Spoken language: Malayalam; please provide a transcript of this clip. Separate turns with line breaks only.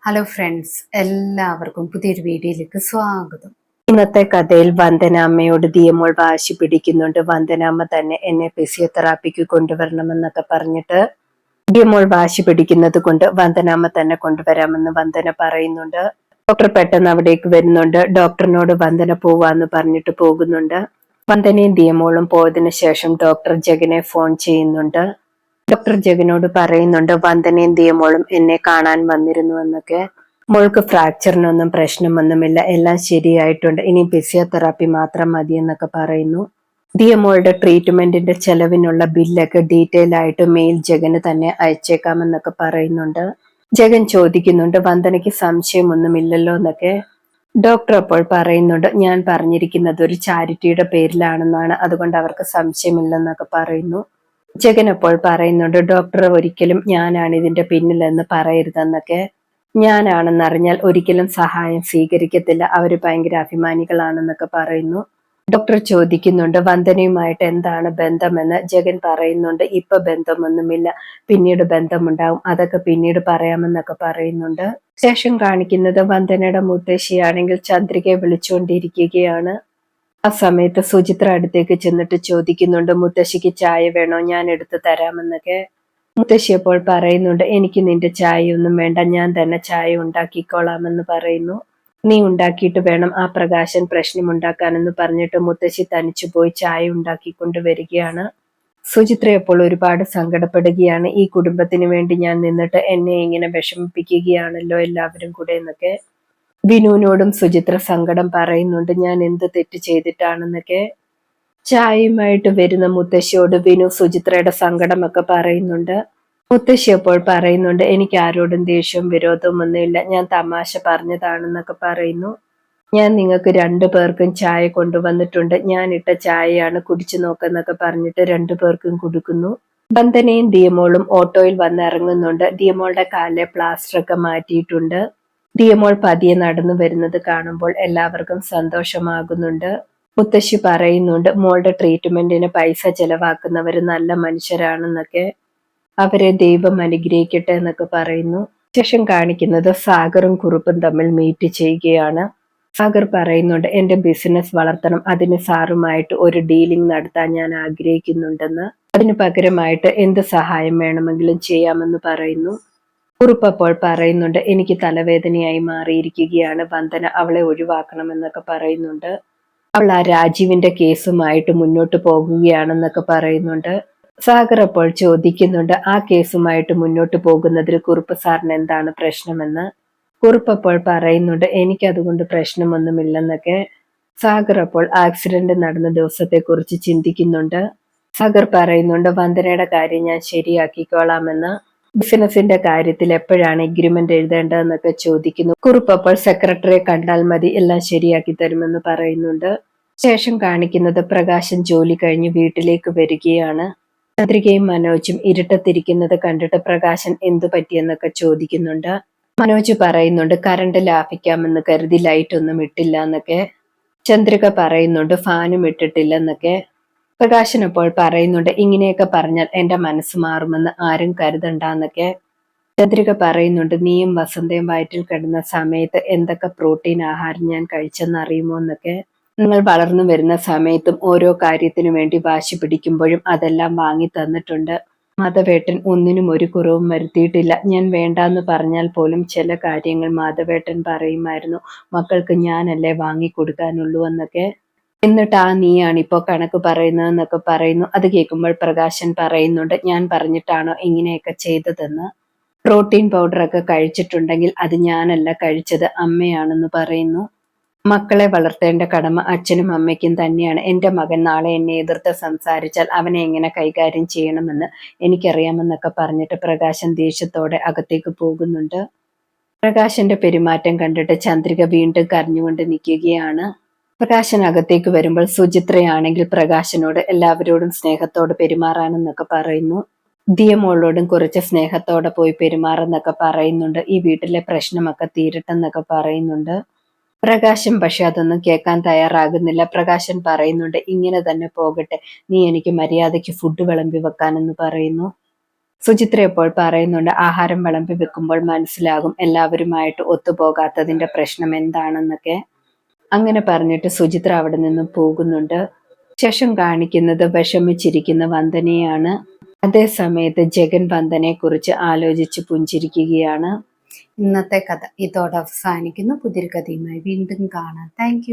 ഹലോ ഫ്രണ്ട്സ്, എല്ലാവർക്കും പുതിയൊരു വീഡിയോയിലേക്ക് സ്വാഗതം.
ഇന്നത്തെ കഥയിൽ വന്ദന അമ്മയോട് ദിയമോൾ വാശി പിടിക്കുന്നുണ്ട്. വന്ദനാമ്മ തന്നെ എന്നെ ഫിസിയോതെറാപ്പിക്ക് കൊണ്ടുവരണമെന്നൊക്കെ പറഞ്ഞിട്ട് ദിയമോൾ വാശി പിടിക്കുന്നത് കൊണ്ട് വന്ദനാമ്മ തന്നെ കൊണ്ടുവരാമെന്ന് വന്ദന പറയുന്നുണ്ട്. ഡോക്ടർ പെട്ടെന്ന് അവിടേക്ക് വരുന്നുണ്ട്. ഡോക്ടറിനോട് വന്ദന പോവാന്ന് പറഞ്ഞിട്ട് പോകുന്നുണ്ട്. വന്ദനയും ദിയമോളും പോയതിനു ശേഷം ഡോക്ടർ ജഗനെ ഫോൺ ചെയ്യുന്നുണ്ട്. ഡോക്ടർ ജഗനോട് പറയുന്നുണ്ട് വന്ദനയും ദിയമോളും എന്നെ കാണാൻ വന്നിരുന്നു എന്നൊക്കെ. മോൾക്ക് ഫ്രാക്ചറിനൊന്നും പ്രശ്നമൊന്നുമില്ല, എല്ലാം ശരിയായിട്ടുണ്ട്, ഇനി ഫിസിയോതെറാപ്പി മാത്രം മതി എന്നൊക്കെ പറയുന്നു. ദിയമോളുടെ ട്രീറ്റ്മെന്റിന്റെ ചെലവിനുള്ള ബില്ലൊക്കെ ഡീറ്റെയിൽ ആയിട്ട് മെയിൽ ജഗന് തന്നെ അയച്ചേക്കാമെന്നൊക്കെ പറയുന്നുണ്ട്. ജഗൻ ചോദിക്കുന്നുണ്ട് വന്ദനയ്ക്ക് സംശയമൊന്നുമില്ലല്ലോ എന്നൊക്കെ. ഡോക്ടർ അപ്പോൾ പറയുന്നുണ്ട് ഞാൻ പറഞ്ഞിരിക്കുന്നത് ഒരു ചാരിറ്റിയുടെ പേരിലാണെന്നാണ്, അതുകൊണ്ട് അവർക്ക് സംശയമില്ലെന്നൊക്കെ പറയുന്നു. ജഗൻ അപ്പോൾ പറയുന്നുണ്ട് ഡോക്ടർ ഒരിക്കലും ഞാനാണ് ഇതിന്റെ പിന്നിലെന്ന് പറയരുതെന്നൊക്കെ. ഞാനാണെന്നറിഞ്ഞാൽ ഒരിക്കലും സഹായം സ്വീകരിക്കത്തില്ല, അവര് ഭയങ്കര അഭിമാനികളാണെന്നൊക്കെ പറയുന്നു. ഡോക്ടർ ചോദിക്കുന്നുണ്ട് വന്ദനയുമായിട്ട് എന്താണ് ബന്ധമെന്ന്. ജഗൻ പറയുന്നുണ്ട് ഇപ്പൊ ബന്ധമൊന്നുമില്ല, പിന്നീട് ബന്ധമുണ്ടാവും, അതൊക്കെ പിന്നീട് പറയാമെന്നൊക്കെ പറയുന്നുണ്ട്. ശേഷം കാണിക്കുന്നത് വന്ദനയുടെ മുത്തശ്ശിയാണെങ്കിൽ ചന്ദ്രികയെ വിളിച്ചുകൊണ്ടിരിക്കുകയാണ്. ആ സമയത്ത് സുചിത്ര അടുത്തേക്ക് ചെന്നിട്ട് ചോദിക്കുന്നുണ്ട് മുത്തശ്ശിക്ക് ചായ വേണോ, ഞാൻ എടുത്തു തരാമെന്നൊക്കെ. മുത്തശ്ശി അപ്പോൾ പറയുന്നുണ്ട് എനിക്ക് നിന്റെ ചായയൊന്നും വേണ്ട, ഞാൻ തന്നെ ചായ ഉണ്ടാക്കിക്കോളാമെന്ന് പറയുന്നു. നീ ഉണ്ടാക്കിയിട്ട് വേണം ആ പ്രകാശൻ പ്രശ്നമുണ്ടാക്കാനെന്ന് പറഞ്ഞിട്ട് മുത്തശ്ശി തനിച്ചു പോയി ചായ ഉണ്ടാക്കിക്കൊണ്ട് വരികയാണ്. സുചിത്ര അപ്പോൾ ഒരുപാട് സങ്കടപ്പെടുകയാണ്. ഈ കുടുംബത്തിന് വേണ്ടി ഞാൻ നിന്നിട്ട് എന്നെ ഇങ്ങനെ വിഷമിപ്പിക്കുകയാണല്ലോ എല്ലാവരും കൂടെ എന്നൊക്കെ. വിനുവിനോടും സുചിത്ര സങ്കടം പറയുന്നുണ്ട് ഞാൻ എന്ത് തെറ്റ് ചെയ്തിട്ടാണെന്നൊക്കെ. ചായയുമായിട്ട് വരുന്ന മുത്തശ്ശിയോട് വിനു സുചിത്രയുടെ സങ്കടമൊക്കെ പറയുന്നുണ്ട്. മുത്തശ്ശി അപ്പോൾ പറയുന്നുണ്ട് എനിക്ക് ആരോടും ദേഷ്യവും വിരോധവും ഒന്നുമില്ല, ഞാൻ തമാശ പറഞ്ഞതാണെന്നൊക്കെ പറയുന്നു. ഞാൻ നിങ്ങൾക്ക് 2 പേർക്കും ചായ കൊണ്ടുവന്നിട്ടുണ്ട്, ഞാൻ ഇട്ട ചായയാണ്, കുടിച്ചു നോക്കെന്നൊക്കെ പറഞ്ഞിട്ട് 2 പേർക്കും കൊടുക്കുന്നു. വന്ദനയും ദിയമോളും ഓട്ടോയിൽ വന്ന് ഇറങ്ങുന്നുണ്ട്. ദിയമോളുടെ കാലിലെ പ്ലാസ്റ്റർ ഒക്കെ മാറ്റിയിട്ടുണ്ട്. ദിയമോൾ പതിയെ നടന്നു വരുന്നത് കാണുമ്പോൾ എല്ലാവർക്കും സന്തോഷമാകുന്നുണ്ട്. മുത്തശ്ശി പറയുന്നുണ്ട് മോളുടെ ട്രീറ്റ്മെന്റിന് പൈസ ചെലവാക്കുന്നവര് നല്ല മനുഷ്യരാണെന്നൊക്കെ, അവരെ ദൈവം അനുഗ്രഹിക്കട്ടെ എന്നൊക്കെ പറയുന്നു. ശേഷം കാണിക്കുന്നത് സാഗറും കുറുപ്പും തമ്മിൽ മീറ്റ് ചെയ്യുകയാണ്. സാഗർ പറയുന്നുണ്ട് എന്റെ ബിസിനസ് വളർത്തണം, അതിന് സാറുമായിട്ട് ഒരു ഡീലിംഗ് നടത്താൻ ഞാൻ ആഗ്രഹിക്കുന്നുണ്ടെന്ന്, അതിന് പകരമായിട്ട് എന്ത് സഹായം വേണമെങ്കിലും ചെയ്യാമെന്ന് പറയുന്നു. കുറുപ്പ് അപ്പോൾ പറയുന്നുണ്ട് എനിക്ക് തലവേദനയായി മാറിയിരിക്കുകയാണ് വന്ദന, അവളെ ഒഴിവാക്കണമെന്നൊക്കെ പറയുന്നുണ്ട്. അവൾ ആ രാജീവിന്റെ കേസുമായിട്ട് മുന്നോട്ട് പോകുകയാണെന്നൊക്കെ പറയുന്നുണ്ട്. സാഗർ അപ്പോൾ ചോദിക്കുന്നുണ്ട് ആ കേസുമായിട്ട് മുന്നോട്ട് പോകുന്നതിൽ കുറുപ്പ് സാറിന് എന്താണ് പ്രശ്നമെന്ന്. കുറുപ്പ് അപ്പോൾ പറയുന്നുണ്ട് എനിക്കതുകൊണ്ട് പ്രശ്നമൊന്നുമില്ലെന്നൊക്കെ. സാഗർ അപ്പോൾ ആക്സിഡന്റ് നടന്ന ദിവസത്തെ കുറിച്ച് ചിന്തിക്കുന്നുണ്ട്. സാഗർ പറയുന്നുണ്ട് വന്ദനയുടെ കാര്യം ഞാൻ ശരിയാക്കിക്കോളാമെന്ന്. ബിസിനസിന്റെ കാര്യത്തിൽ എപ്പോഴാണ് എഗ്രിമെന്റ് എഴുതേണ്ടതെന്നൊക്കെ ചോദിക്കുന്നു. കുറുപ്പ് അപ്പോൾ സെക്രട്ടറിയെ കണ്ടാൽ മതി, എല്ലാം ശരിയാക്കി തരുമെന്ന് പറയുന്നുണ്ട്. ശേഷം കാണിക്കുന്നത് പ്രകാശൻ ജോലി കഴിഞ്ഞ് വീട്ടിലേക്ക് വരികയാണ്. ചന്ദ്രികയും മനോജും ഇരുട്ടത്തിരിക്കുന്നത് കണ്ടിട്ട് പ്രകാശൻ എന്തു പറ്റിയെന്നൊക്കെ ചോദിക്കുന്നുണ്ട്. മനോജ് പറയുന്നുണ്ട് കറണ്ട് ലാഭിക്കാമെന്ന് കരുതി ലൈറ്റ് ഒന്നും ഇട്ടില്ല എന്നൊക്കെ. ചന്ദ്രിക പറയുന്നുണ്ട് ഫാനും ഇട്ടിട്ടില്ലെന്നൊക്കെ. പ്രകാശൻ അപ്പോൾ പറയുന്നുണ്ട് ഇങ്ങനെയൊക്കെ പറഞ്ഞാൽ എന്റെ മനസ്സ് മാറുമെന്ന് ആരും കരുതണ്ടെന്നൊക്കെ. ചന്ദ്രിക പറയുന്നുണ്ട് നീയും വസന്തയും വയറ്റിൽ കിടന്ന സമയത്ത് എന്തൊക്കെ പ്രോട്ടീൻ ആഹാരം ഞാൻ കഴിച്ചെന്ന് അറിയുമോ എന്നൊക്കെ. നിങ്ങൾ വളർന്നു വരുന്ന സമയത്തും ഓരോ കാര്യത്തിനു വേണ്ടി വാശി പിടിക്കുമ്പോഴും അതെല്ലാം വാങ്ങി തന്നിട്ടുണ്ട്. മാധവേട്ടൻ ഒന്നിനും ഒരു കുറവും വരുത്തിയിട്ടില്ല. ഞാൻ വേണ്ടാന്ന് പറഞ്ഞാൽ പോലും ചില കാര്യങ്ങൾ മാധവേട്ടൻ പറയുമായിരുന്നു, മക്കൾക്ക് ഞാനല്ലേ വാങ്ങിക്കൊടുക്കാനുള്ളൂ എന്നൊക്കെ. എന്നിട്ട് ആ നീയാണ് ഇപ്പോ കണക്ക് പറയുന്നതെന്നൊക്കെ പറയുന്നു. അത് കേൾക്കുമ്പോൾ പ്രകാശൻ പറയുന്നുണ്ട് ഞാൻ പറഞ്ഞിട്ടാണോ ഇങ്ങനെയൊക്കെ ചെയ്തതെന്ന്. പ്രോട്ടീൻ പൗഡറൊക്കെ കഴിച്ചിട്ടുണ്ടെങ്കിൽ അത് ഞാനല്ല കഴിച്ചത്, അമ്മയാണെന്ന് പറയുന്നു. മക്കളെ വളർത്തേണ്ട കടമ അച്ഛനും അമ്മയ്ക്കും തന്നെയാണ്. എൻ്റെ മകൻ നാളെ എന്നെ എതിർത്ത് സംസാരിച്ചാൽ അവനെ എങ്ങനെ കൈകാര്യം ചെയ്യണമെന്ന് എനിക്കറിയാമെന്നൊക്കെ പറഞ്ഞിട്ട് പ്രകാശൻ ദേഷ്യത്തോടെ അകത്തേക്ക് പോകുന്നുണ്ട്. പ്രകാശന്റെ പെരുമാറ്റം കണ്ടിട്ട് ചന്ദ്രിക വീണ്ടും കരഞ്ഞുകൊണ്ട് നിൽക്കുകയാണ്. പ്രകാശൻ അകത്തേക്ക് വരുമ്പോൾ സുചിത്രയാണെങ്കിൽ പ്രകാശനോട് എല്ലാവരോടും സ്നേഹത്തോടെ പെരുമാറാനെന്നൊക്കെ പറയുന്നു. ദിയമോളോടും കുറച്ച് സ്നേഹത്തോടെ പോയി പെരുമാറെന്നൊക്കെ പറയുന്നുണ്ട്. ഈ വീട്ടിലെ പ്രശ്നമൊക്കെ തീരട്ടെന്നൊക്കെ പറയുന്നുണ്ട്. പ്രകാശൻ പക്ഷെ അതൊന്നും കേൾക്കാൻ തയ്യാറാകുന്നില്ല. പ്രകാശൻ പറയുന്നുണ്ട് ഇങ്ങനെ തന്നെ പോകട്ടെ, നീ എനിക്ക് മര്യാദയ്ക്ക് ഫുഡ് വിളമ്പി വെക്കാനെന്ന് പറയുന്നു. സുചിത്ര ഇപ്പോൾ പറയുന്നുണ്ട്, ആഹാരം വിളമ്പി വെക്കുമ്പോൾ മനസ്സിലാകും എല്ലാവരുമായിട്ട് ഒത്തുപോകാത്തതിന്റെ പ്രശ്നം എന്താണെന്നൊക്കെ. അങ്ങനെ പറഞ്ഞിട്ട് സുചിത്ര അവിടെ നിന്നും പോകുന്നുണ്ട്. ശേഷം കാണിക്കുന്നത് വിഷമിച്ചിരിക്കുന്ന വന്ദനയാണ്. അതേ സമയത്ത് ജഗൻ വന്ദനയെ കുറിച്ച് ആലോചിച്ച് പുഞ്ചിരിക്കുകയാണ്.
ഇന്നത്തെ കഥ ഇതോടെ അവസാനിക്കുന്നു. പുതിയൊരു കഥയുമായി വീണ്ടും കാണാം. താങ്ക്